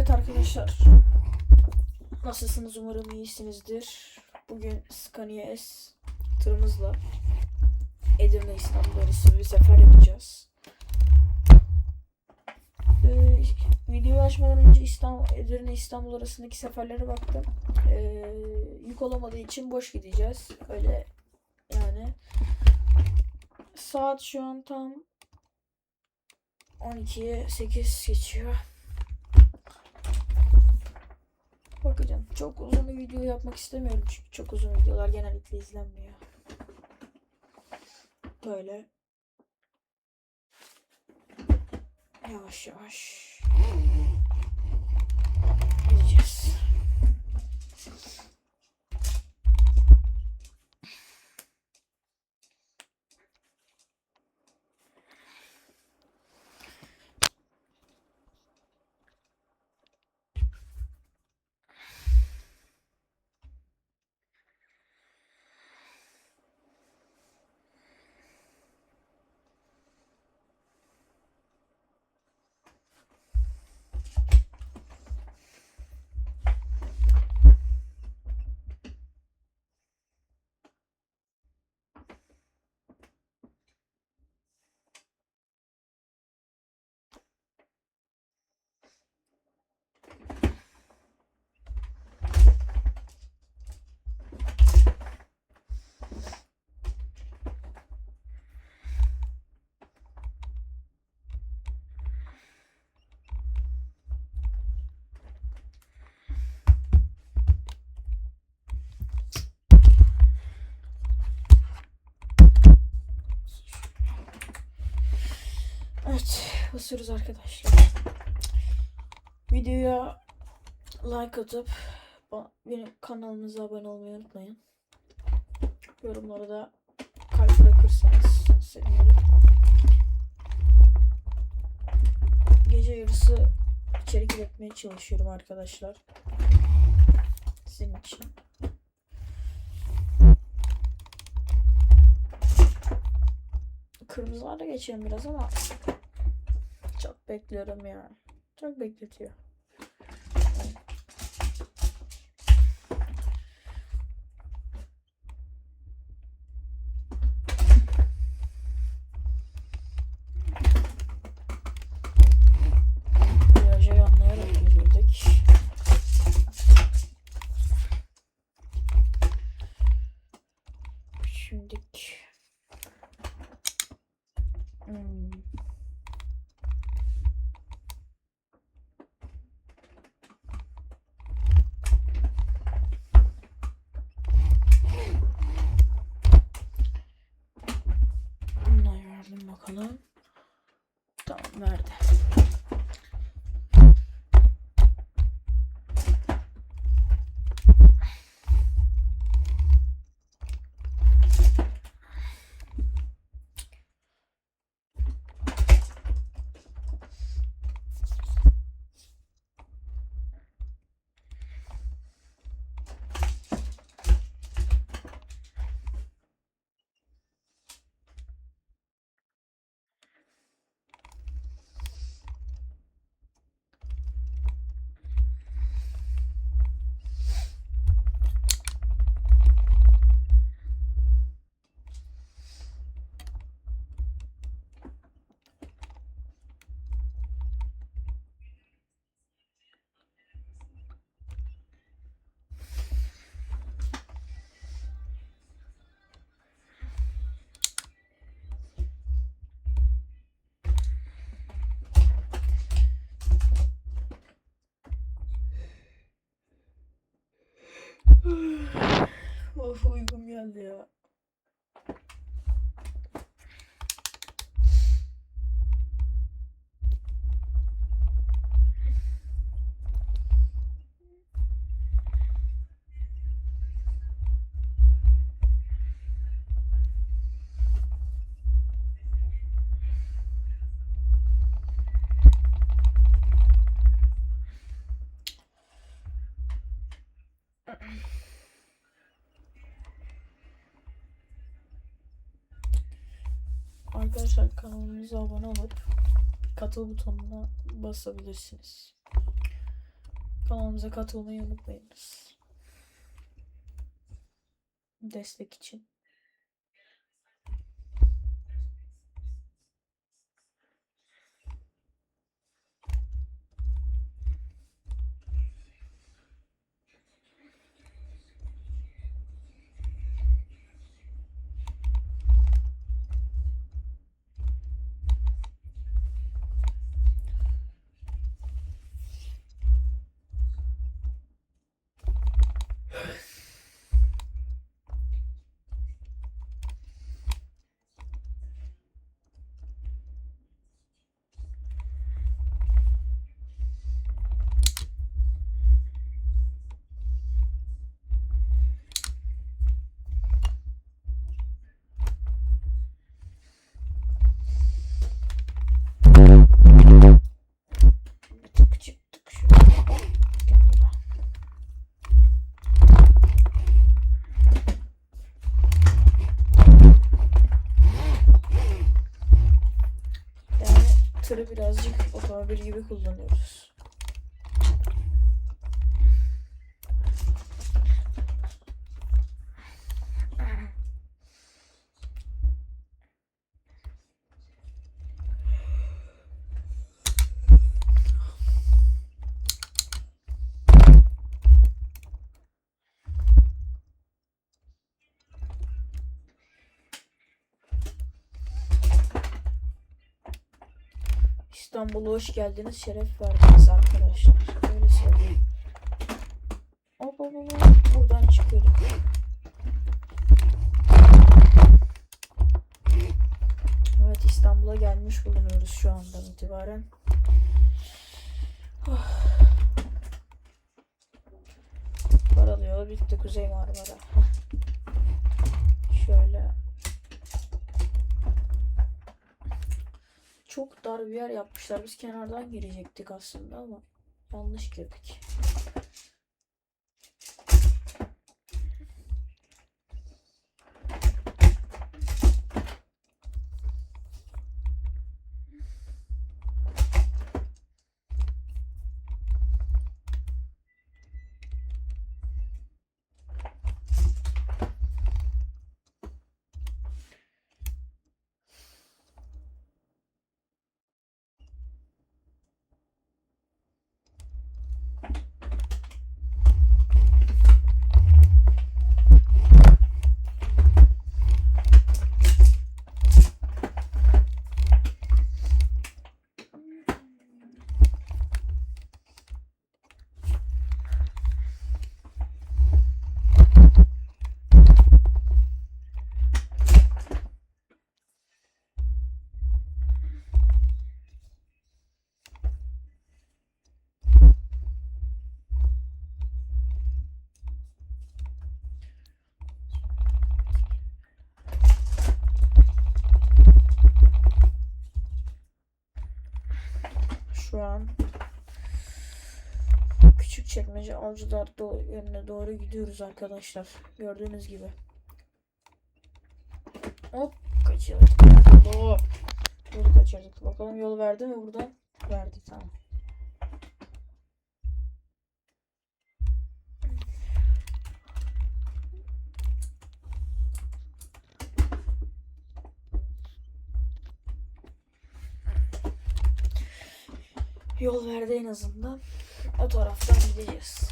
Evet arkadaşlar, nasılsınız? Umarım iyisinizdir. Bugün Scania S tırımızla Edirne İstanbul arası bir sefer yapacağız. Videoyu açmadan önce Edirne İstanbul arasındaki seferlere baktım. Yük olamadığı için boş gideceğiz. Öyle yani. Saat şu an tam 12'ye 8 geçiyor. Bakacağım. Çok uzun bir video yapmak istemiyorum çünkü çok uzun videolar genellikle izlenmiyor. Böyle yavaş yavaş gideceğiz. Evet, basıyoruz arkadaşlar. Videoya like atıp benim kanalımıza abone olmayı unutmayın. Yorumlara da kalp bırakırsanız sevinirim. Gece yarısı içerik üretmeye çalışıyorum arkadaşlar. Sizin için. Kırmızılarda geçiyorum biraz ama çok bekliyorum ya. Çok bekletiyor. Virajı anlayarak girdik. Şimdik. Verdim bakalım. Tamam, verdi. Of, uykum geldi ya. Arkadaşlar, kanalımıza abone olup katıl butonuna basabilirsiniz. Kanalımıza katılmayı unutmayınız. Destek için. Bir tık çıktık şöyle. Kenara. Yani tırı birazcık otomobil gibi kullanıyoruz. İstanbul'a hoş geldiniz, şeref verdiniz arkadaşlar. Öyle söyleyeyim. Hop hop hop. Buradan çıkıyorduk. Evet, İstanbul'a gelmiş bulunuyoruz şu andan itibaren. Paralı yol bitti, Kuzey Marmara. Şöyle. Çok dar bir yer yapmışlar. Biz kenardan girecektik aslında ama yanlış girdik. Şu an Küçükçekmece Avcılar yönüne doğru gidiyoruz arkadaşlar. Gördüğünüz gibi. Hop, kaçırdık. Yolu kaçırdık. Bakalım yol verdi mi buradan? Verdi, tamam. Yol verdi en azından. O taraftan gideceğiz.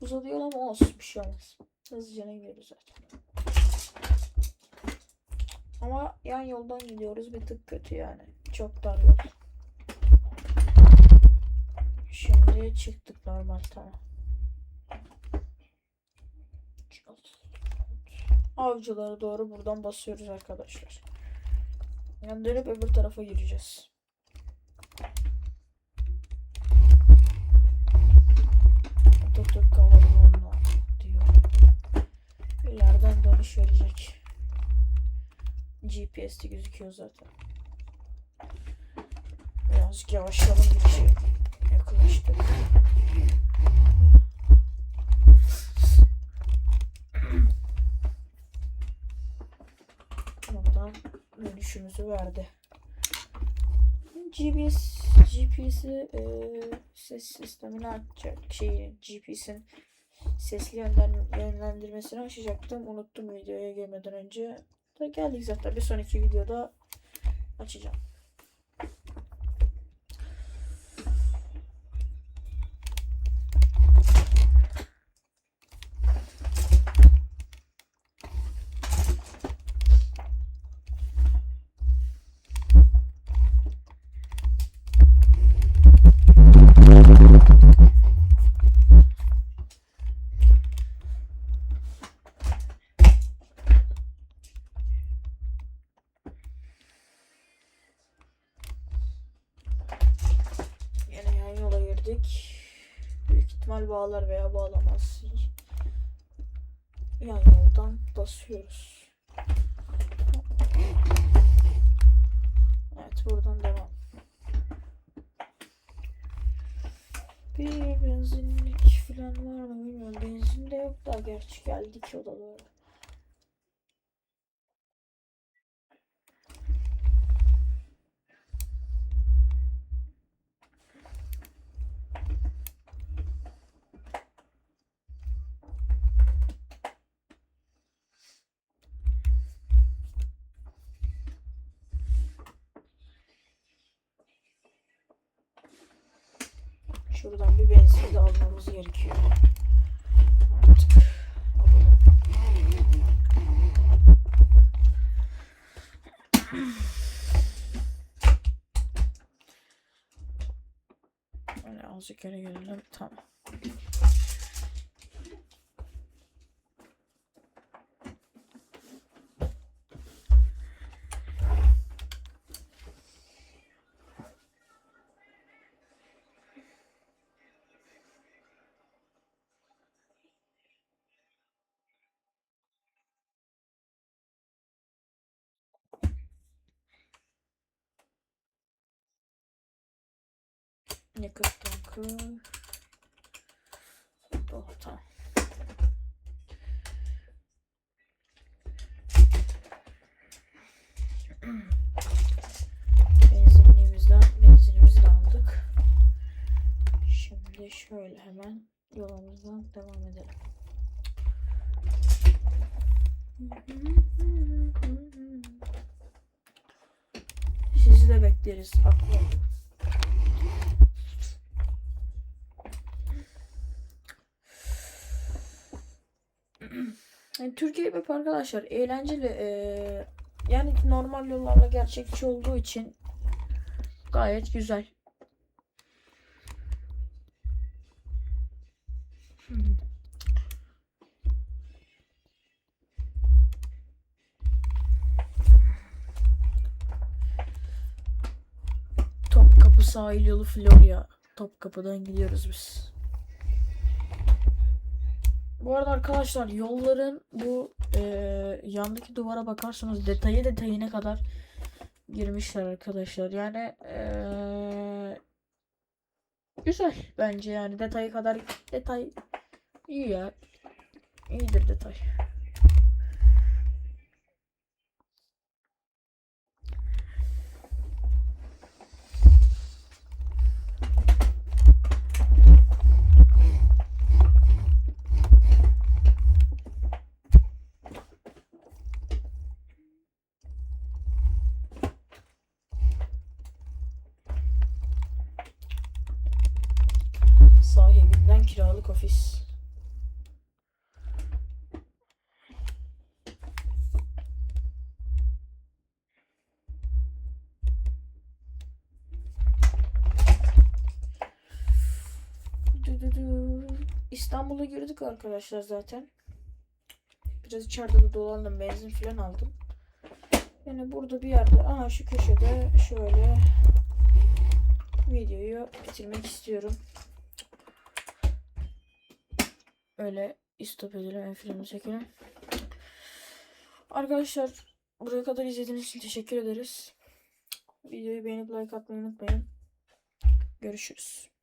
Uzadı yol ama olsun, bir şey olmaz. Hızlıca gidiyoruz zaten. Ama yan yoldan gidiyoruz, bir tık kötü yani. Çok dar yol. Şimdi çıktık normal, tamam. Avcılara doğru buradan basıyoruz arkadaşlar. Yani dönüp öbür tarafa gireceğiz. Atatürk Havalimanı'na diyor. İleriden dönüş verecek. GPS'te gözüküyor zaten. Birazcık yavaşlayalım, girişe yaklaştık. Buradan dönüşümüzü verdi. GPS'i ses sistemini açacak GPS'in sesli yönlendirmesini açacaktım. Unuttum videoya girmeden önce. Da geldik zaten. Bir sonraki videoda açacağım. Büyük ihtimal bağlar veya bağlamaz. Yan yoldan basıyoruz. Evet, buradan devam. Bir benzinlik falan var mı bilmiyorum. Benzin de yok da gerçi geldik odalara. Şuradan bir benzin de almamız gerekiyor. Artık alalım. Öyle azıcık yere gelelim. Tamam. Yakıt tankı. Oh, tamam. Benzinimizi de aldık. Şimdi şöyle hemen yolumuzdan devam edelim. Sizi de bekleriz. Aklım. Yani Türkiye hep arkadaşlar eğlenceli. Yani normal yollarla gerçekçi olduğu için gayet güzel. Topkapı sahil yolu Florya. Topkapı'dan gidiyoruz biz. Bu arada arkadaşlar yolların bu yandaki duvara bakarsanız detayına kadar girmişler arkadaşlar. Yani güzel bence, yani detay iyi ya. İyidir detay. Sahibinden kiralık ofis. İstanbul'a girdik arkadaşlar zaten. Biraz içeride de dolandım, benzin falan aldım. Yani burada bir yerde, aha şu köşede şöyle videoyu bitirmek istiyorum. Öyle istop edelim, en filmi çekelim. Arkadaşlar buraya kadar izlediğiniz için teşekkür ederiz. Videoyu beğenip like atmayı unutmayın. Görüşürüz.